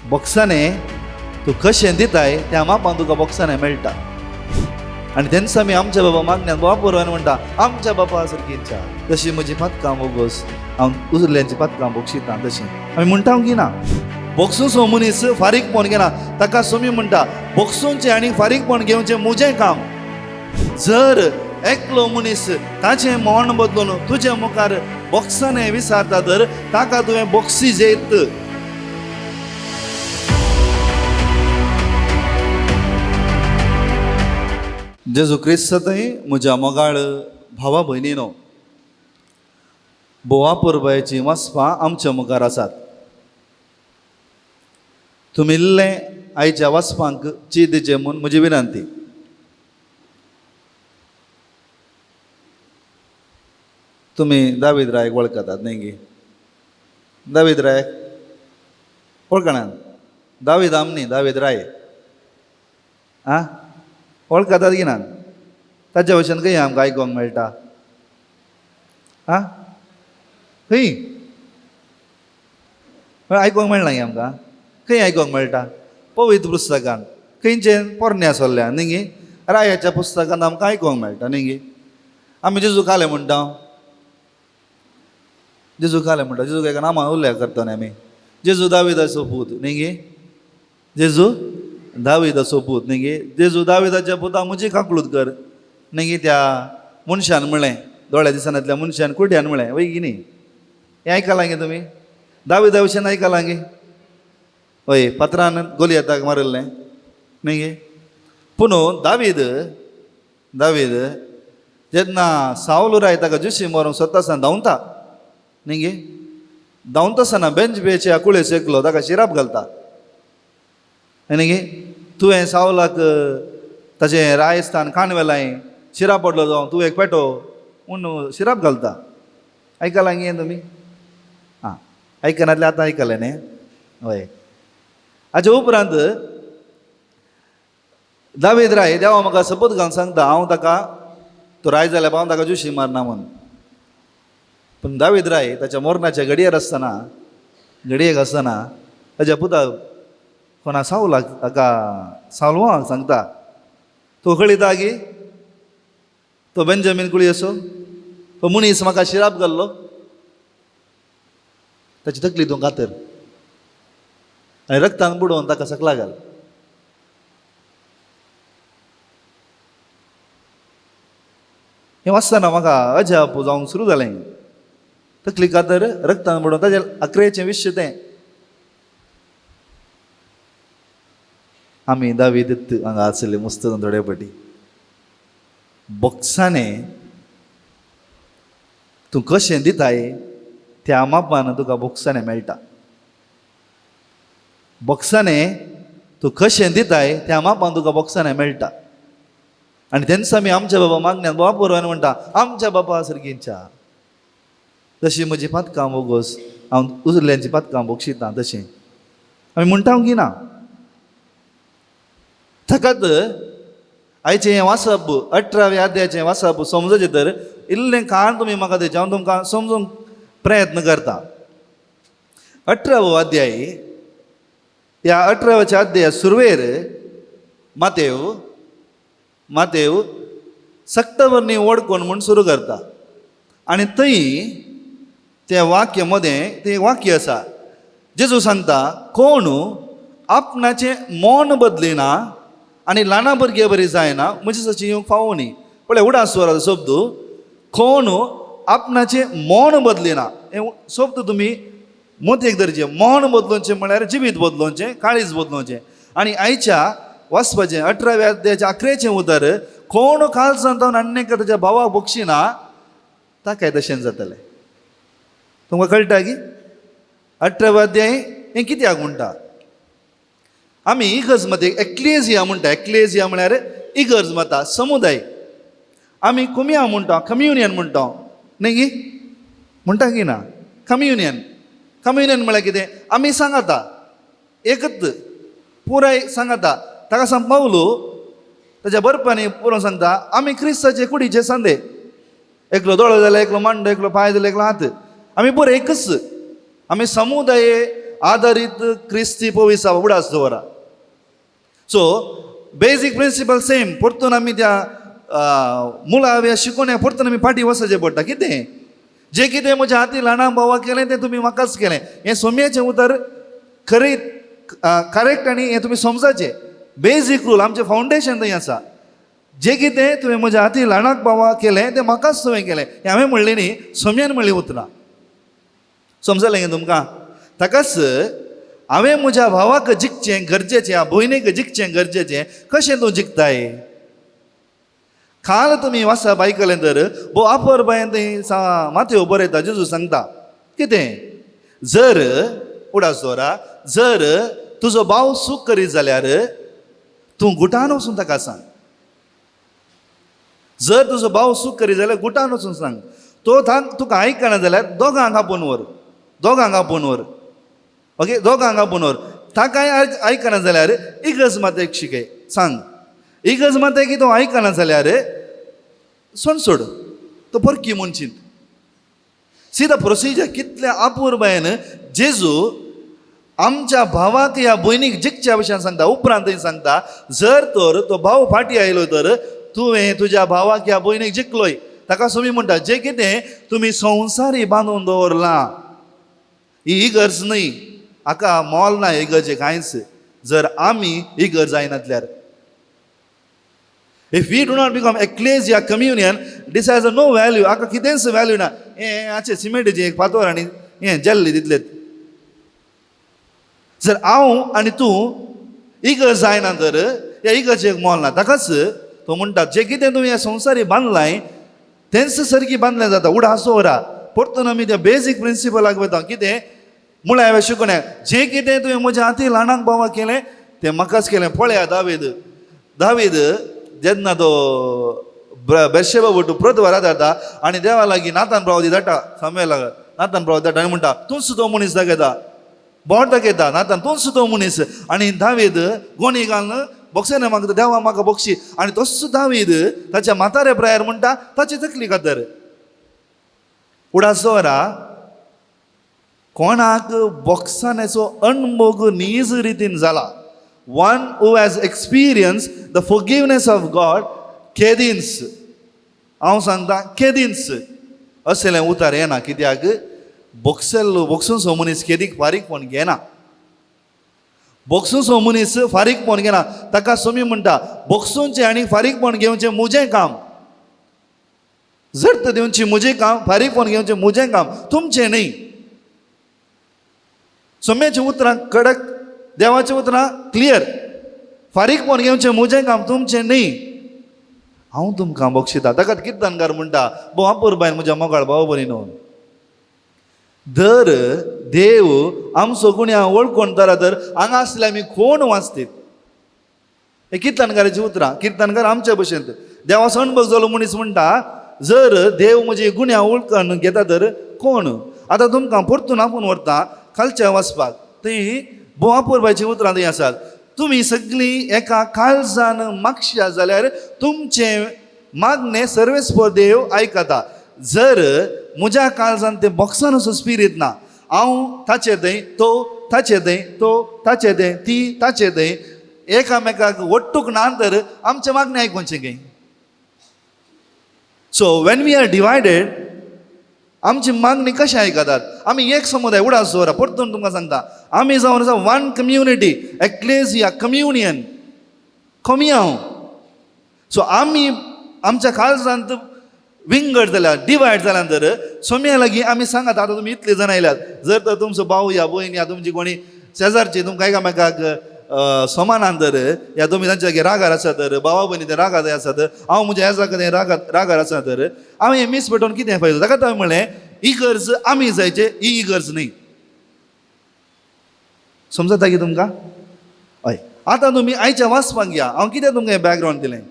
बॉक्साने तू कशें दिताय त्या मापान तुका बॉक्साने मेळटा. आनी तेन्ना आमी आमच्या बाबा मागण्यात बाबा पुरवान म्हणटा आमच्या बापा सारकीच्या तशी म्हजी पातकां बोगोस हांव उरल्यांची पातकां बोगशिता तशी आमी म्हणटा की ना. बोक्सूसो मनीस फारीकपण घेना ताका सोमी म्हणटा बोक्सूंचे आनी फारीकपण घेवचें म्हजें काम. जर एकलो मनीस ताचें मन बदलून तुज्या मुखार बॉक्साने विचारता तर ताका तुवें बॉक्सी जेत. जेजू क्रिस्तय म्हज्या मोगाळ भावा भयणीनो, बोवा पुरबायची वसपां आमच्या मुखार आसात. तुमी इल्लें आयच्या वसपांक चिंतचें म्हूण म्हजी विनंती. तुमी दावीद रायक वळखतात न्ही गे. दावीद रायक वळखणात? दावीद आमनी दावीद राय आं वळखतात की ना? ताच्या भशेन खंय आमकां आयकोंक मेळटा? आं खंय आयकोंक मेळना गे आमकां? खंय आयकोंक मेळटा? पवित्र पुस्तकान खंयचें पोरण्या सोल्ल्यान न्ही गे. रायाच्या पुस्तकान आमकां आयकोंक मेळटा न्ही गे. आमी जेजू खालें म्हणटा, जेजू खालें म्हणटा, जेजू एका नांवान उल्लेख करता न्ही आमी. जेजू दाविदाचो पूत न्ही गे. जेजू दाविदाचो पूत न्ही गे. जेजू दाविदाच्या पुता म्हजी काकूळट कर न्ही गे. त्या मनशान म्हळें, दोळ्या दिसांतल्या मनशान कुड्यान म्हळें वय की न्ही. हें आयकलां गे तुमी? दाविदा भशेन आयकलां गे? हय, पत्रान गोलियाताक मारिल्लें न्ही गे. पूण दावीद जेन्ना सावल राय ताका जुशी मारूंक स्वता धांवता न्ही गे, धांवता आसतना बेंच बेच्या कुळेस एकलो ताका शिराप घालता न्ही गे. तुवें सावलाक ताचें रायस्थान खांडवेलाय शिराप पडलो जावं तूं एक पेटो म्हूण शिराप घालता. आयकलां गे तुमी? आं आयकनातले आतां आयकलें न्ही. हय. हाच्या उपरांत दावीद राय देवा म्हाका शपथ घालून सांगता हांव ताका तो राय जाल्यार हांव ताका जुशी मारना म्हूण. पूण दावीद राय ताच्या मरणाच्या घडयेक आसतना ताच्या पुताक कोणा सावलाक ताका सावळवाक सांगता तो कळिता गे तो बेंजामीन कुळी असो तो मनीस म्हाका शिराप घाल्लो ताची तकली तूं कातर आनी रक्तान बुडोवन ताका सकला घाल. हें वाचतना म्हाका अजाप जावंक सुरू जालें. तकली कातर रक्तान बुडोवन ताचें अकरेचें विश्य तें. आमी दावीद हांगा आसले मस्त थोडे फाटी. बॉक्साने तूं कशें दिताय त्या मापान तुका बॉक्साने मेळटा. बॉक्साने तूं कशें दिताय त्या मापान तुका बॉक्साने मेळटा. आनी तेन्ना आमी आमच्या बाबा मागण्यात बाबा पुरवान म्हणटा आमच्या बापा सारकीच्या तशी म्हजी पातकां बोगोस हांव उरल्यांची पातकां बोगशिता तशें आमी म्हणटा की ना. ताकाच आयचें हें वाचप 18व्या अध्यायाचें वाचप समजचें तर इल्लें काळ तुमी म्हाका तेचें हांव तुमकां समजूंक प्रयत्न करता. 18वो अध्याय. ह्या 18व्या अध्याया सुरवेर मातेव सक्तवर्णी ओडकोन म्हूण सुरू करता. आनी थंय त्या वाक्य मदें तें वाक्य आसा. जेजू सांगता कोण आपणाचें मन बदलिना आनी ल्हाना भुरगे बरी जायना म्हजे सची येवंक फावो न्ही. पळय उडा स्वराचो शब्द कोण आपणाचें मन बदलिना. हें शब्द तुमी मोतयेक धरचें. मन बदलोवचें म्हळ्यार जिवीत बदलोवचें, काळीज बदलोवचें. आनी आयच्या वाचपाचें 18व्या अध्यायाचें 11चें उतर कोण काल सांगता आनीक ताच्या भावाक बक्षिना ताकाय तशें जातलें. तुमकां कळटा की 18वो अध्याय हें कित्याक म्हणटा? आमी इगर्ज मते एक्लेजिया म्हणटा. एक्लेजिया म्हळ्यार इगर्ज मता समुदाय. आमी कुमिया म्हणटा, कम्युनियन म्हणटा न्ही गे. म्हणटा की ना कम्युनियन. कम्युनियन म्हळ्यार कितें? आमी सांगता एकच पुराय सांगता. ताका सांग पावलो ताच्या बरपांनी पुरो सांगता आमी क्रिस्ताचे कुडीचे सांदे. एकलो दोळो जाल्यार एकलो मांडो, एकलो पांय जाल्यार एकलो हात. आमी बरें एकच. आमी समुदाय आधारित क्रिस्ती पविसा उडास दवरा. So basic principle same. परतून आमी त्या मुळाव्या शिकोवण्या परतून आमी फाटी वचचें पडटा. कितें जें कितें म्हज्या हाती ल्हाना भावा केलें तें तुमी म्हाकाच केलें. हें सोम्याचें उतर खरें करेक्ट आनी हें तुमी समजाचें. बेजीक रूल आमचें फावंडेशन थंय आसा. जें कितें तुवें म्हज्या हाती ल्हानाक भावा केलें तें म्हाकाच तुवें केलें. हें हांवें म्हणलें न्ही, सोम्यान म्हणलें उतरां. समजलें गे तुमकां? ताकाच हांवें म्हज्या भावाक जिखचें गरजेचें, ह्या भयणीक जिखचें गरजेचें. कशें तूं जिखताय? काल तुमी वाचप आयकलें तर भो आपर बायन थंय माथ्यो बरयता. जेजू सांगता कितें? जर उडास दवरा, जर तुजो भाव सूख करीत जाल्यार तूं गुटान वचून ताका सांग. जर तुजो भाव सूख करीत जाल्यार गुटान वचून सांग. तो तुका आयकना जाल्यार दोगांक आपोवन व्हर. दोगांक आपोवन व्हर. ओके, दोगांक आपोवन व्हर. ताकाय आयकना जाल्यार इगर्ज मातेक शिकय सांग. इगर्ज मातेक तो आयकना जाल्यार सोड सोड, तो परकी म्हूण चिंत. See the procedure. कितल्या अपूर्वयन जेजू आमच्या भावाक ह्या भयणीक जिखच्या विशयान सांगता. उपरांत थंय सांगता जर तर तो भाव फाटी आयलो तर तुवें तुज्या भावाक ह्या भयणीक जिखलोय. ताका तुमी म्हणटा जें कितें तुमी संवसारी बांदून दवरलां ही इगर्ज न्हय, हाका मोल ना इगर्जेक कांयच जर आमी इगर्ज जायनातल्यार. If we do not become ecclesia communion, this has no value. हाका कितेंच व्हॅल्यू ना. हें हाचे सिमेंटीचें एक फातर आनी हें जेल्ले दितलेत. जर हांव आनी तूं इगर्ज जायना तर ह्या इगर्जेक मोल ना. ताकाच तो म्हणटा जें कितें तुवें ह्या संवसारी बांदलाय तेंच सारकी बांदलें जाता. उडास दवरा. परतून आमी त्या बेजीक प्रिंसिपलाक वता. कितें म्हळ्यार हांवें शिकोवण्याक जें कितें तुवें म्हज्या हाती ल्हानाक भावा केलें तें म्हाकाच केलें. पळया दावीद जेन्ना तो बेर्शेबा वटू प्रतवारा धाडटा आनी देवा लागीं नातान प्रवादी धाडटा. सामुएला नातान प्रवादी धाडटा आनी म्हणटा तूंच तो मनीस दाखयता, बोट दाखयता. नातान तूंच तो मनीस. आनी दावीद गोणी घालून बक्षेन मागता देवा म्हाका बक्षी. आनी तसो दावीद ताच्या म्हाताऱ्या प्रायार म्हणटा ताची तकली कातर. उडास दवरा. कोणाक बॉक्सानेचो अणभव नीज रितीन जाला. One who has experienced the forgiveness of God, केदीन्स. हांव सांगता केदीन्स असलें उतार येना. कित्याक बोक्सून मनीस केदीक फारीकपण घेना. बोक्सून मनीस फारीकपण घेना. ताका सोमी म्हणटा बोक्सूंचें आनी फारीकपण घेवचें म्हजें काम. झर्त दिवची म्हजें काम, फारीकपण घेवचें म्हजें काम, तुमचें न्ही. सोम्याचीं उतरां कडक, देवाचें उतरां क्लियर. फारीकपण घेवचें म्हजें काम, तुमचें न्ही. हांव तुमकां बक्षिता. ताकाच किर्तनकार म्हणटा भो आपूर बायन म्हज्या मोगाळ भाव भयणीनो, दर देव आमचो गुन्या वळखून तरा तर हांगा आसले आमी कोण वाचतीत. हे किर्तनकाराची उतरां. किर्तनकार आमच्या भशेन देवाचो अणभव जालो मनीस म्हणटा जर देव म्हजे गुन्या वळखून घेता तर कोण. आतां तुमकां परतून आपूण व्हरता खालच्या वाचपाक. थंय भो आपूर बायची उतरां थंय आसात. तुमी सगळीं एका काळजान मागश्या जाल्यार तुमचें मागणें सर्वेस्पर देव आयकता. जर म्हज्या काळजान तें बॉक्सान असो स्पिरीट ना, हांव ताचे थंय, तो ताचे थंय, तो ताचे थंय, ती ताचे थंय, एकामेकाक वट्टूक ना तर आमचें मागणें आयकुचें गे. So when we are divided आमची मागणी कशी आयकतात. आमी एक समुदाय उडास दवरा. परतून तुमकां सांगता आमी जावन आसा वन कम्युनिटी, एक्लेसिया कम्युनियन, कोमियाव. सो आमी आमच्या काळजांत विंगड जाल्यार, डिवायड जाल्यार तर सोम्या लागीं आमी सांगात. आतां तुमी इतले जाण आयल्यात, जर तर तुमचो भाव या भयण या तुमची कोणी शेजारची तुमकां एकामेकाक समानान तर या तुमी तांच्या रागार आसा तर, भावा भयणी ते रागार आसा तर, हांव म्हज्या हेजाक रागार आसा तर हांवें हें मीस पेटोवन कितें फायदो. ताका हांवें म्हणलें इगर्ज आमी जायचे, ही इगर्ज न्ही. समजता की तुमकां? हय. आतां तुमी आयच्या वाचपाक या. हांव कितें तुमकां हें बॅकग्रावंड दिलें.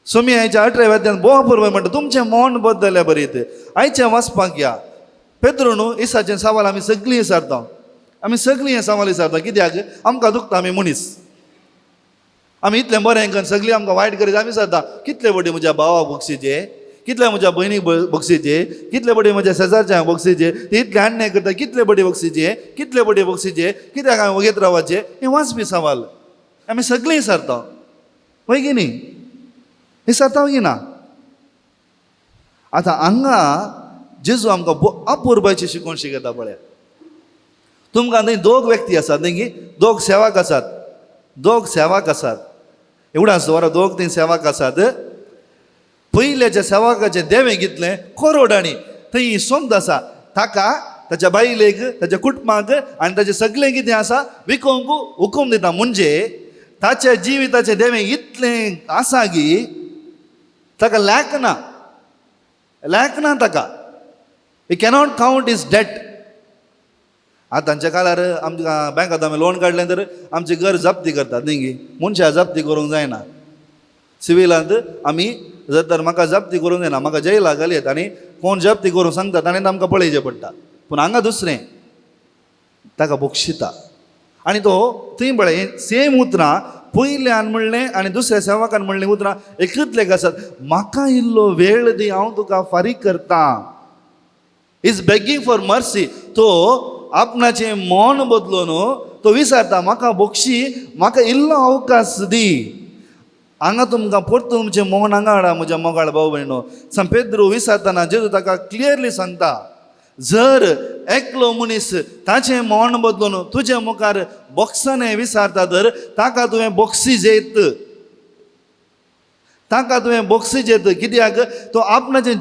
सोमी आयच्या 18व्या अध्यायान बोवा पुरवय म्हणटा तुमचें मन बदलल्या बरीत. आयच्या वाचपाक या. पेद्रो न्हू इसाचें सवाल आमी सगळीं विचारता. आमी सगळीं हें सवाल विचारता. कित्याक आमकां दुखता आमी मनीस. आमी इतलें बरें करून सगळीं आमकां वायट करीत आमी विचारता कितले व्हडे म्हज्या भावा बक्षीचे, कितले म्हज्या भयणीक बक्षीचे, कितले बडे म्हज्या शेजारच्या बक्षीचे, ते इतले अन्याय करता, कितले बडे बक्षीचे, कितले बडे बक्षीचे, कित्याक हांवें वगेत रावचे, हे वाचपी सवाल आमी सगळीं विसरता. वय की न्ही? विसरता की ना? आतां हांगा जेजू आमकां अपुर्बायची शिकोवण शिकयता पळय. तुमकां थंय दोग व्यक्ती आसात न्ही की, दोग सेवक आसात, दोग सेवक आसात. एवढाच वरां दोग थंय सेवक आसात. पयल्याच्या सेवकाचें देवें कितलें कोरोडांनी थंय सोमत आसा, ताका ताच्या बायलेक ताच्या कुटुंबाक आनी ताचें सगळें कितें आसा विकोंक हुकूम दिता. म्हणजे ताच्या जिविताचें देवें इतलें आसा की ताका लॅकना ताका. We cannot count is that. आतांच्या काळार आमच्या बँकांत आमी लोन काडलें तर आमचें घर जप्ती करतात न्ही गी. मनशां जप्ती करूंक जायना. सिविलांत आमी जर तर म्हाका जप्ती करूंक जायना, म्हाका जैला घालयत आनी कोण जप्ती करूंक सांगतात आनी आमकां पळयचें पडटा. पूण हांगा दुसरें, ताका बक्षिता. आनी तो थंय पळय सेम उतरां पयल्यान म्हणलें आनी दुसऱ्या सेवकान म्हणलें उतरां एकूच आसात. म्हाका इल्लो वेळ दी, हांव तुका फारीक करता. Is begging for mercy. तो आपणाचें मन बदलून तो विचारता, म्हाका बक्षी, म्हाका इल्लो अवकाश दी. हांगा तुमकां परतून तुमचें मन हांगा हाडा म्हज्या मोगाळ भाव भयणो. सान पेद्रू विचारतना जेजू ताका क्लियरली सांगता, जर एकलो मनीस ताचें मन बदलून तुजे मुखार बक्षाने विचारता तर ताका तुवें बक्षीस जेत. ताका तुवें बक्षीस जेत. कित्याक तो आपणाचें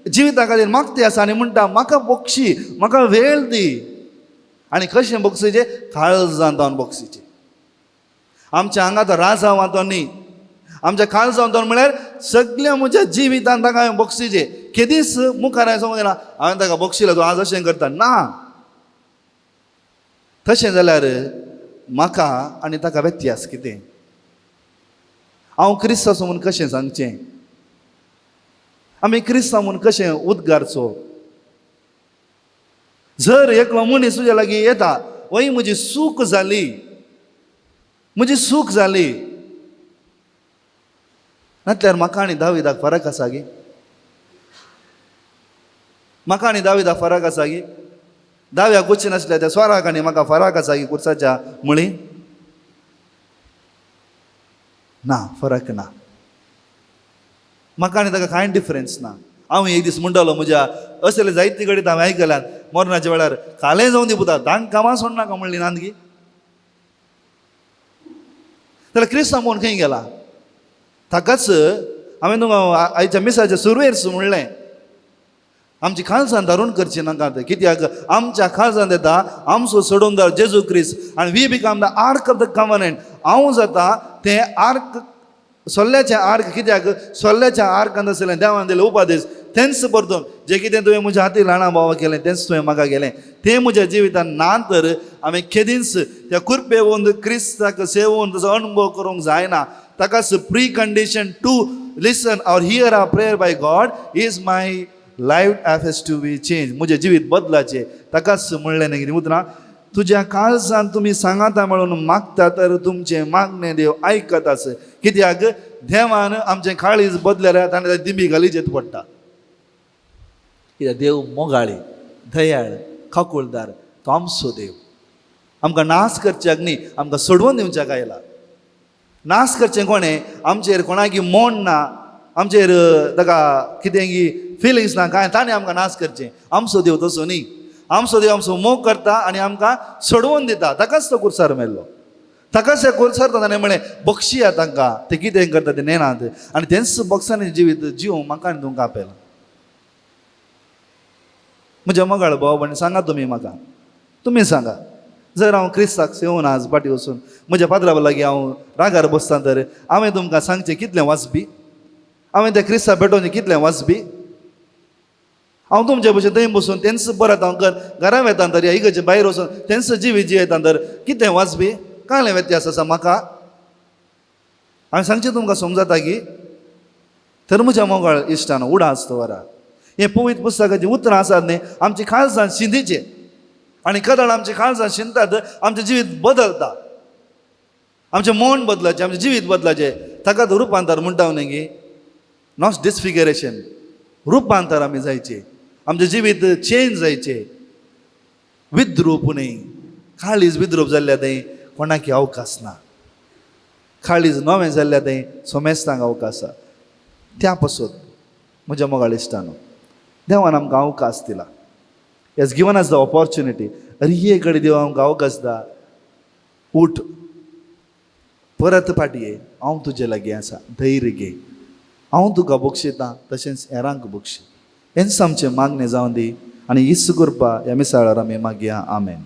जिविता खातीर मागते आसा आनी म्हणटा, म्हाका बक्षी, म्हाका वेळ दी. आनी कशें बक्षीचें? काळजांत जावन बक्षीचें. आमच्या हांगा तो राजा वातो न्ही, आमच्या काळजांत जावन म्हळ्यार सगळ्या म्हज्या जिवितांत ताका हांवें बक्षीचें. केदीच मुखार हांवें सांगूंक जायना हांवें ताका बक्षिला, तूं आज अशें करता ना. तशें जाल्यार म्हाका आनी ताका व्यत्यास कितें? हांव क्रिस्तांव म्हूण कशें सांगचें? आमी क्रिस्तांव म्हूण कशें उद्गारचो? जर एकलो मनीस तुज्या लागीं येता, वय म्हजी सूख जाली, म्हजी सूख जाली, नातल्यार म्हाका आनी दाविदाक फरक आसा गे? म्हाका आनी दाविदाक फरक आसा गे? दाव्याक वचचें नासल्या त्या स्वराक आनी म्हाका फरक आसा गे कुर्साच्या मुळी? ना, फरक ना. म्हाका आनी ताका कांय डिफरन्स ना. हांव एक दीस म्हणटालो म्हज्या असले जायती कडेन हांवें आयकल्यात, मरणाच्या वेळार कालें जावन दी पुता, तांकां कामां सोडनाका म्हणली नांदगी. जाल्यार क्रिस्तांव म्हूण खंय गेला? ताकाच हांवें तुमकां आयच्या मिसाच्या सुरवेर म्हणलें, आमची काळजां दारूण करची नाकात. कित्याक आमच्या काळजांत येता आमचो सोडूनदार जेजू क्रिस्त आनी we become the ark of the covenant. हांव जाता तें आर्क, सोल्ल्याचें आर्क. कित्याक सोल्ल्याच्या आर्कांत आसलें देवान दिलें उपादेश तेंच परतून जें कितें तुवें म्हज्या हाती ल्हाणा भावा केलें तेंच तुवें म्हाका केलें. तें म्हज्या जिवितांत ना तर हांवें केदींच त्या कुरपेवून क्रिस्ताक सेवून ताचो अणभव करूंक जायना. ताकाच precondition to listen or hear a prayer by God is my life has to be change. म्हजें जिवीत बदलाचें. ताकाच म्हणलें न्ही कितें उतरां, तुज्या काळजांत तुमी सांगाता म्हणून मागता तर तुमचें मागणें देव आयकताच. कित्याक देवान आमचें काळीज बदल्यार ताणें दिमी घालीचेच पडटा. कित्याक देव मोगाळी, दयाळ, खाकुळदार, तो आमचो देव. आमकां नाश करच्याक न्ही, आमकां सोडवून दिवच्याक आयला. नाश करचें कोणें? आमचेर कोणाकी मोण ना, आमचेर ताका कितें फिलिंग्स ना कांय, ताणें आमकां नाश करचें. आमचो देव तसो न्ही. आमचो देव आमचो मोग करता आनी आमकां सोडवून दिता. ताकाच तो कुर्सार मेल्लो. ताकाच त्या कुर्सार ताणें म्हळें बक्षिया तांकां. ते कितें करता ते नेनात आनी तेंच बक्षांनी जिवीत जीव म्हाका आनी तुमकां आपयलां. म्हज्या मोगाळ भाव भयणी, सांगा तुमी म्हाका, तुमी सांगा, जर हांव क्रिस्ताक सेवून आज फाटीं वचून म्हज्या पाद्रा लागीं हांव रागार बसतां तर हांवें तुमकां सांगचें कितलें वाचपी? हांवें त्या क्रिस्ताक भेटोवचें कितलें वाचपी? हांव तुमचे भशेन थंय बसून तेंच परत हांव घरा वेतां तर या इगर्जे भायर वचून तेंच जिवीत जियेतां तर कितें वाचपी? कांय व्यत्यास आसा म्हाका? हांवें सांगचें तुमकां समजता की तर म्हज्या मोगाळ इश्टान उडा आसता वरा. हें पवित्र पुस्तकाचीं उतरां आसात न्ही, आमची काळजां शिंदीचें. आनी कदाळ आमची काळजां शिंदतात, आमचें जिवीत बदलता. आमचें मन बदलाचें, आमचें जिवीत बदलाचें. ताका तो रुपांतर म्हणटा न्ही की नॉट डिसफिगरेशन, रुपांतर आमी जायचे, आमचें जिवीत चेंज जायचें. विद्रूप न्ही, काळीज विद्रूप जाल्ल्या थंय कोणाक अवकाश ना. काळीज नवें जाल्ल्या थंय सोमेस्तांक अवकाश आसा. त्या पासून म्हज्या मोगाळ इश्टानो, देवान आमकां अवकाश दिला. Has given us the opportunity. रिये कडेन देव आमकां अवकाश दिता. उठ, परत फाटी ये, हांव तुजे लागीं आसा, धैर्य घे, हांव तुका बक्षितां तशेंच हेरांक बक्षी. हेंच आमचें मागणें जावन दी. आनी इस्स कृपा ह्या मिसाळार आमी मागया. आमेन.